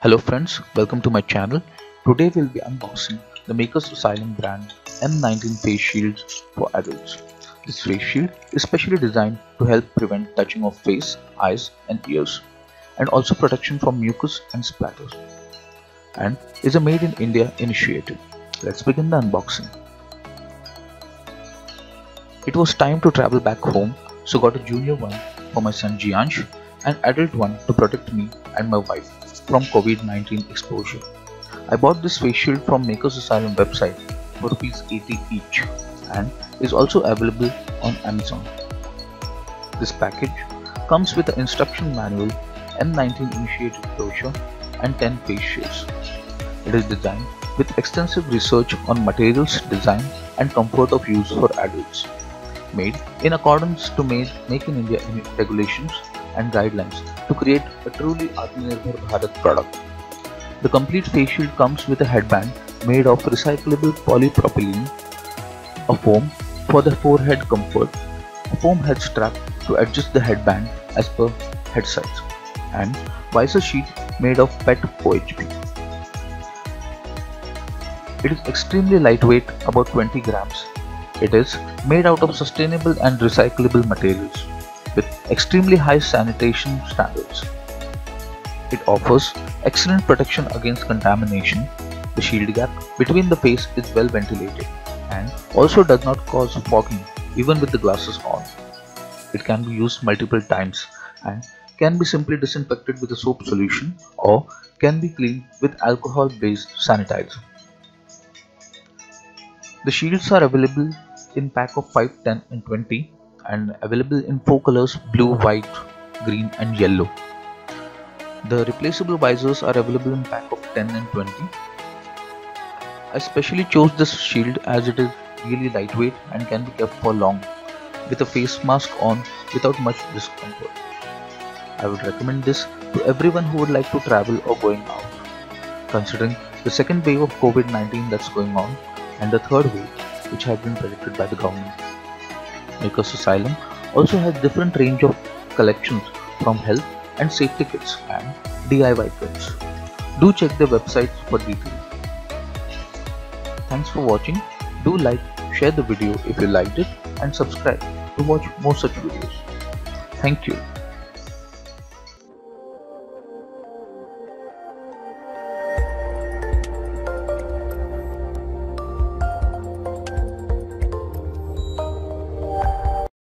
Hello friends, welcome to my channel. Today we'll be unboxing the Makers Asylum brand M19 face shields for adults. This face shield is specially designed to help prevent touching of face, eyes and ears, and also protection from mucus and splatters, and is a made in India initiative. Let's begin the unboxing. It was time to travel back home, so got a junior one for my son Jiansh and adult one to protect me and my wife from COVID-19 exposure. I bought this face shield from Makers Asylum website for ₹80 each and is also available on Amazon. This package comes with an instruction manual, M19 initiative brochure and 10 face shields. It is designed with extensive research on materials, design and comfort of use for adults. Made in accordance to Make in India regulations and guidelines to create a truly Atmanirbhar Bharat product. The complete face shield comes with a headband made of recyclable polypropylene, a foam for the forehead comfort, a foam head strap to adjust the headband as per head size, and visor sheet made of PET OHP. It is extremely lightweight, about 20 grams. It is made out of sustainable and recyclable materials with extremely high sanitation standards. It offers excellent protection against contamination. The shield gap between the face is well ventilated and also does not cause fogging even with the glasses on. It can be used multiple times and can be simply disinfected with a soap solution or can be cleaned with alcohol-based sanitizer. The shields are available in pack of 5, 10 and 20 and available in 4 colors: blue, white, green and yellow. The replaceable visors are available in pack of 10 and 20. I specially chose this shield as it is really lightweight and can be kept for long with a face mask on without much discomfort. I would recommend this to everyone who would like to travel or going out, considering the second wave of COVID-19 that's going on and the third wave which has been predicted by the government. Makers Asylum also has different range of collections from health and safety kits and DIY kits. Do check their websites for details. Thanks for watching. Do like, share the video if you liked it and subscribe to watch more such videos. Thank you.